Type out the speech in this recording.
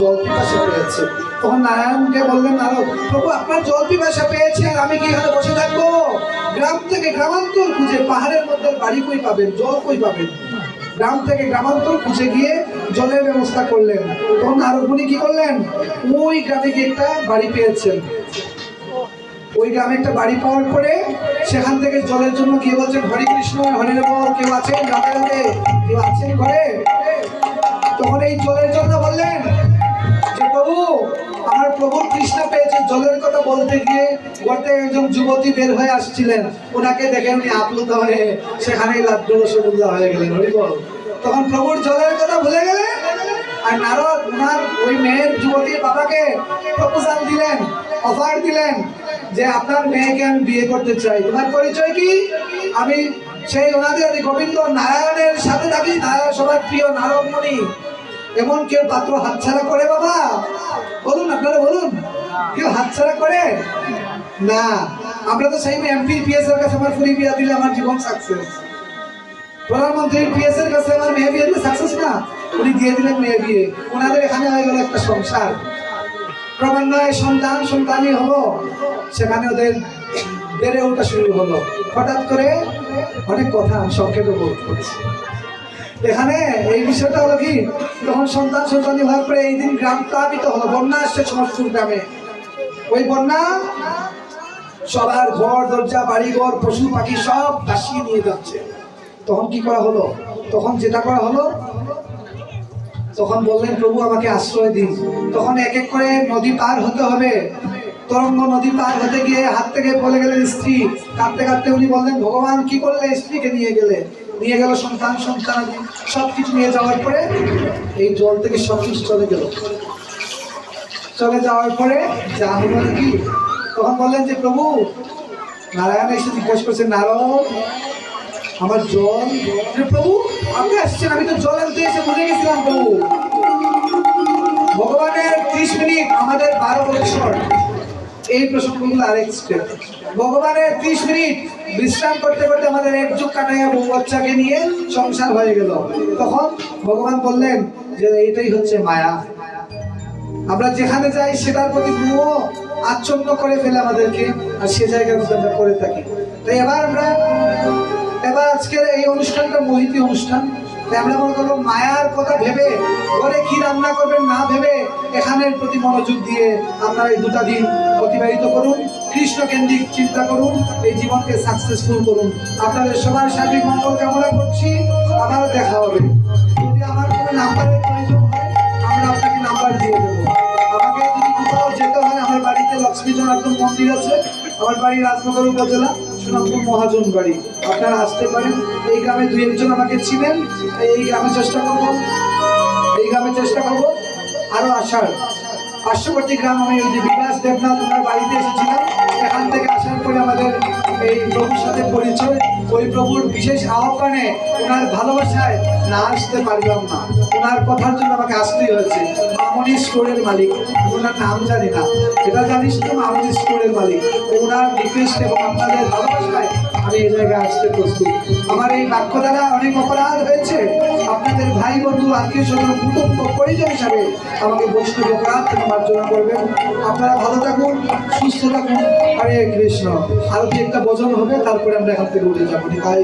জল পিপাসা পেয়েছে। তখন নারায়ণকে বললেন নারদ, প্রভু আপনার জল পিপাসা পেয়েছে আর আমি কি এখানে বসে থাকবো? গ্রাম থেকে গ্রামান্তর খুঁজে, পাহাড়ের মধ্যে বাড়ি কই পাবেন, জল কই পাবেন? গ্রাম থেকে গ্রামান্তর খুঁজে গিয়ে জলের ব্যবস্থা করলেন। তখন নারদ মুনি কি করলেন, ওই গ্রামে গিয়ে একটা বাড়ি পেয়েছেন। ওই গ্রামে একটা বাড়ি পাওয়ার পরে সেখান থেকে জলের জন্য গিয়ে বলছেন, হরে কৃষ্ণ হরে রাম, কেউ আছেন রাধে রাধে, কেউ আছেন ঘরে? তখন এই জলের জন্য বললেন যে প্রভু আমার প্রভুর তৃষ্ণা পেয়েছে। জলের কথা বলতে গিয়ে গর্তে একজন যুবতী বের হয়ে আসছিলেন, ওনাকে দেখে উনি আপ্লুত হয়ে সেখানেই লাড্ডু রসগোল্লা হয়ে গেলেন, হরি বল। তখন প্রভুর জলের কথা ভুলে গেলেন। আর নারদ ওনার ওই মেয়ের যুবতীর বাবাকে প্রপোজাল দিলেন, অফার দিলেন যে আপনার মেয়েকে আমি বিয়ে করতে চাই, তোমার পরিচয় কি? আমি সেই ওনাদের গোবিন্দ নারায়ণের সাথে থাকি, নারায়ণ সবার প্রিয় নারদ মুনি। এমন কেউ পাত্র হাতছাড়া করে বাবা? বলুন, আপনারা বলুন, কেউ হাতছাড়া করে না? আমরা তো সেই এমপি পিএস এর কাছে আমার ফুলি বিয়ে দিলে আমার জীবন সাকসেস, প্রধানমন্ত্রীর পিএস এর কাছে আমার মেয়ে বিয়ে দিলে সাকসেস না? উনি দিয়ে দিলেন মেয়ে বিয়ে, ওনাদের এখানে হয়ে গেল একটা সংসার, ক্রমান্বয়ে সন্তান সন্তানই হলো, সেখানে ওদের বেড়ে ওঠা শুরু হলো। হঠাৎ করে অনেক কথা আমি সংক্ষেপে বলছি এখানে। এই বিষয়টা হলো কি, তখন সন্তান সন্তানি হওয়ার পরে এই দিন গ্রাম প্লাবিত হলো, বন্যা আসছে সমস্ত গ্রামে। ওই বন্যা সবার ঘর দরজা বাড়িঘর পশু পাখি সব ভাসিয়ে নিয়ে যাচ্ছে। তখন কি করা হলো? তখন যেটা করা হলো, তখন বললেন প্রভু আমাকে আশ্রয় দিন। তখন এক এক করে নদী পার হতে হবে। তরঙ্গ নদী পার হতে গিয়ে হাত থেকে বলে গেলেন স্ত্রী, কাঁদতে কাঁদতে উনি বললেন ভগবান কি করলে? স্ত্রীকে নিয়ে গেল সন্তান সন্তান সবকিছু নিয়ে যাওয়ার পরে এই জল থেকে সবকিছু চলে গেল। চলে যাওয়ার পরে যা হলো কি, তখন বললেন যে প্রভু, নারায়ণ এসে জিজ্ঞাসা করছে নারদ আমার জল। প্রভু আপনি আসছেন, আমি তো জল আনতে এসে বুঝে গেছিলাম প্রভু। ভগবানের 30 মিনিট, আমাদের 12 বছর। এই প্রসঙ্গগুলো আরেক স্টেপ। ভগবানের 30 মিনিট বিশ্রাম করতে করতে আমাদের এক যুগ কাটাইয়া বউ বাচ্চাকে নিয়ে সংসার হয়ে গেল। তখন ভগবান বললেন যে এটাই হচ্ছে মায়া। আমরা যেখানে যাই সেটার প্রতি মোহ আচ্ছন্ন করে ফেলে আমাদেরকে, আর সে জায়গার মধ্যে আমরা করে থাকি। তাই এবার আজকের এই অনুষ্ঠানটা মোহিনী অনুষ্ঠান। আমরা মনে করবো মায়ার কথা ভেবে ঘরে কি রান্না করবেন না ভেবে এখানের প্রতি মনোযোগ দিয়ে আপনারা এই 2টা দিন অতিবাহিত করুন, কৃষ্ণ কেন্দ্রিক চিন্তা করুন, এই জীবনকে সাকসেসফুল করুন। আপনাদের সবার সার্বিক মঙ্গল কামনা করছি। আবারও দেখা হবে। যদি আমার কোনো নাম্বারের প্রয়োজন হয় আমরা আপনাকে নাম্বার দিয়ে দেবো। আমাকে যদি কোথাও যেতে হয়, আমার বাড়িতে লক্ষ্মী জনার্দন মন্দির আছে, আমার বাড়ি রাজনগর উপজেলা সোনামপুর মহাজন বাড়ি, আপনারা আসতে পারেন। এই গ্রামে 2-1 জন আমাকে চিনেন। এই গ্রামে চেষ্টা করবো আরো আসার। পার্শ্ববর্তী গ্রাম আমি ওই যে বিকাশ দেবনাথ ওনার বাড়িতে এসেছিলাম, এখান থেকে আসার পরে আমাদের এই প্রভুর সাথে পরিচয়। ওই প্রভুর বিশেষ আহ্বানে ওনার ভালোবাসায় না আসতে পারলাম না, ওনার কথার জন্য আমাকে আসতেই হয়েছে। মামনি স্টোরের মালিক, ওনার নাম জানি না, এটা জানিস তো মামনি স্টোরের মালিক। ওনার রিকোয়েস্ট এবং আপনাদের ভালোবাসায় আমি এই জায়গায় আসতে প্রস্তুত। আমার এই বাক্য দ্বারা অনেক অপরাধ হয়েছে, আপনাদের ভাই বন্ধু আত্মীয় স্বজন কুটুম্ব পরিজন হিসাবে আমাকে বৈষ্ণব অপরাধ থেকে মার্জনা করবেন। আপনারা ভালো থাকুন, সুস্থ থাকুন। হরে কৃষ্ণ। আরো কি একটা ভজন হবে, তারপরে আমরা এখান থেকে উঠে যাবো। তাই